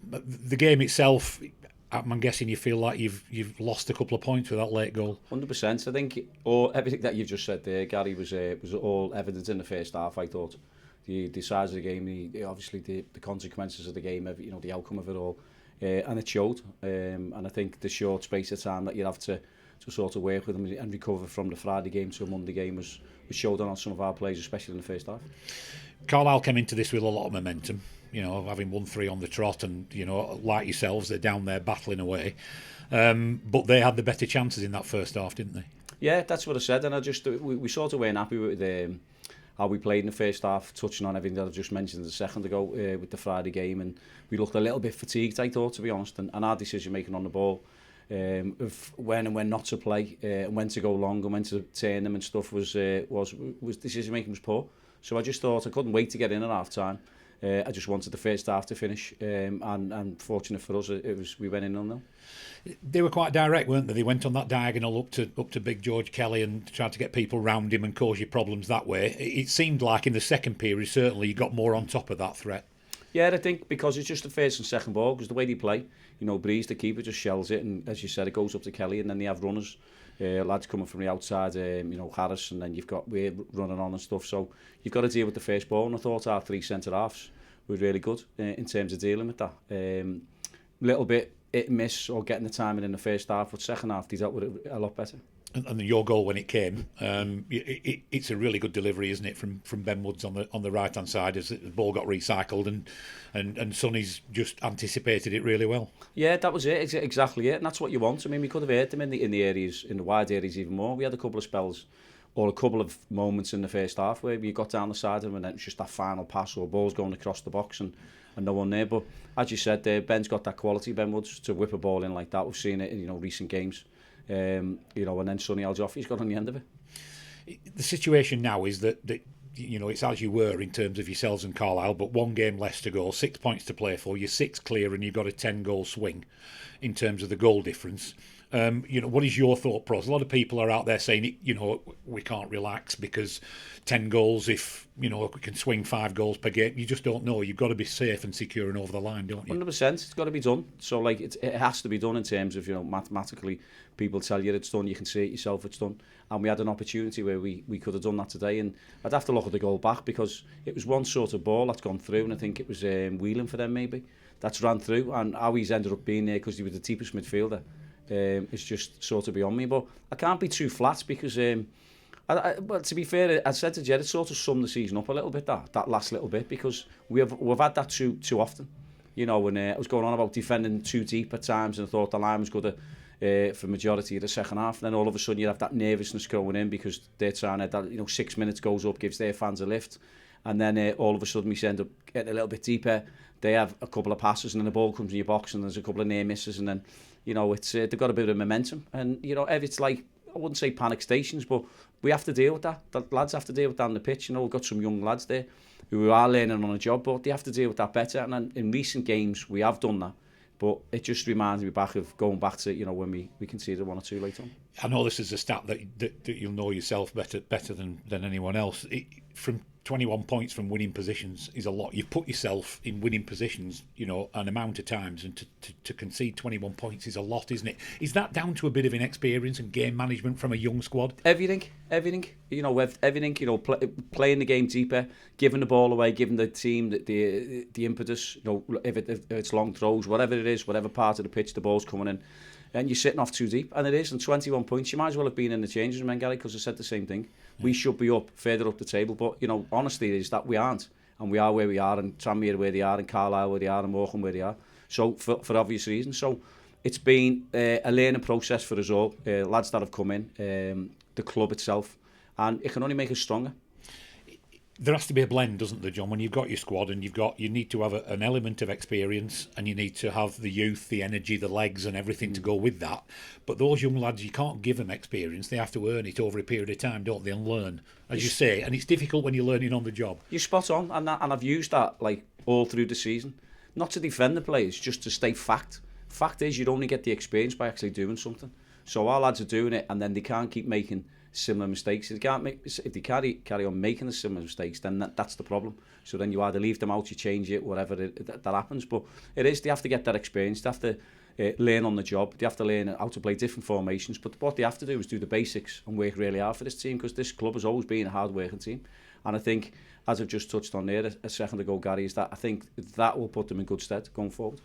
The game itself, I'm guessing you feel like you've lost a couple of points with that late goal. 100%. I think everything that you've just said there, Gary, was all evident in the first half. I thought the size of the game, obviously the consequences of the game, the outcome of it all, and it showed. And I think the short space of time that you have to sort of work with them and recover from the Friday game to a Monday game was showed on some of our players, especially in the first half. Carlisle came into this with a lot of momentum, having won 3 on the trot, and like yourselves, they're down there battling away. But they had the better chances in that first half, didn't they? Yeah, that's what I said, and we sort of weren't happy with how we played in the first half, touching on everything that I've just mentioned a second ago with the Friday game, and we looked a little bit fatigued, I thought, to be honest, and our decision making on the ball, of when and when not to play, and when to go long and when to turn them and stuff was decision making was poor. So I just thought I couldn't wait to get in at half time. I just wanted the first half to finish, and fortunate for us, we went in 0-0. They were quite direct, weren't they? They went on that diagonal up to Big George Kelly and tried to get people round him and cause you problems that way. It seemed like in the second period, certainly, you got more on top of that threat. Yeah, I think because it's just the first and second ball, because the way they play, Breeze, the keeper, just shells it, and as you said, it goes up to Kelly, and then they have runners, lads coming from the outside, Harris, and then you've got Weir running on and stuff, so you've got to deal with the first ball, and I thought our 3 centre-halves were really good in terms of dealing with that. Little bit hit and miss or getting the timing in the first half, but second half they dealt with it a lot better. And your goal when it came, it's a really good delivery, isn't it, from Ben Woods on the right hand side as the ball got recycled, and Sonny's just anticipated it really well. Yeah, that was it, exactly it, and that's what you want. I mean, we could have hurt them in the areas, in the wide areas even more. We had a couple of spells or a couple of moments in the first half where you got down the side of them and then it was just that final pass or balls going across the box and no one there. But as you said, Ben's got that quality, Ben Woods, to whip a ball in like that. We've seen it in recent games. And then Sonny Aljoffy's got on the end of it. The situation now is that it's as you were in terms of yourselves and Carlisle, but 1 game less to go, 6 points to play for, you're 6 clear and you've got a 10-goal swing in terms of the goal difference. What is your thought process? A lot of people are out there saying, we can't relax because 10 goals, if we can swing 5 goals per game, you just don't know. You've got to be safe and secure and over the line, don't you? 100%. It's got to be done. So it has to be done in terms of mathematically. People tell you it's done. You can see it yourself. It's done. And we had an opportunity where we could have done that today. And I'd have to look at the goal back because it was one sort of ball that's gone through, and I think it was Whelan for them maybe that's ran through, and how he's ended up being there because he was the deepest midfielder. It's just sort of beyond me, but I can't be too flat because well, to be fair, I said to Jed, it sort of summed the season up a little bit, that last little bit, because we've had that too often. When I was going on about defending too deep at times, and I thought the line was good for majority of the second half, and then all of a sudden you have that nervousness going in because they're trying to, 6 minutes goes up, gives their fans a lift, and then all of a sudden we end up getting a little bit deeper. They have a couple of passes, and then the ball comes in your box, and there's a couple of near misses, and then it's they've got a bit of momentum, and it's like, I wouldn't say panic stations, but we have to deal with that. The lads have to deal with that on the pitch. We've got some young lads there who are learning on a job, but they have to deal with that better. And then in recent games, we have done that. But it just reminds me going back to when we conceded 1 or 2 late on. I know this is a stat that you'll know yourself better than anyone else. From 21 points from winning positions is a lot. You've put yourself in winning positions, an amount of times, and to concede 21 points is a lot, isn't it? Is that down to a bit of inexperience and game management from a young squad? Everything. With everything. Playing the game deeper, giving the ball away, giving the team the impetus. If it's long throws, whatever it is, whatever part of the pitch the ball's coming in, and you're sitting off too deep, and it is. And 21 points, you might as well have been in the changes room, Gary, because I said the same thing. We should be further up the table, but honestly, it is that we aren't, and we are where we are, and Tranmere where they are, and Carlisle where they are, and Morecambe where they are. So for obvious reasons. So it's been a learning process for us all, lads that have come in, the club itself, and it can only make us stronger. There has to be a blend, doesn't there, John? When you've got your squad and you need to have an element of experience, and you need to have the youth, the energy, the legs and everything to go with that. But those young lads, you can't give them experience. They have to earn it over a period of time, don't they, and learn, as you say. And it's difficult when you're learning on the job. You're spot on, and I've used that all through the season. Not to defend the players, just to state fact. Fact is, you'd only get the experience by actually doing something. So our lads are doing it, and then they can't keep making similar mistakes. If they carry on making the similar mistakes, then that's the problem. So then you either leave them out, you change it, whatever that happens. But they have to get that experience. They have to learn on the job. They have to learn how to play different formations. But what they have to do is do the basics and work really hard for this team, because this club has always been a hard-working team. And I think, as I've just touched on there a second ago, Gary, is that I think that will put them in good stead going forward.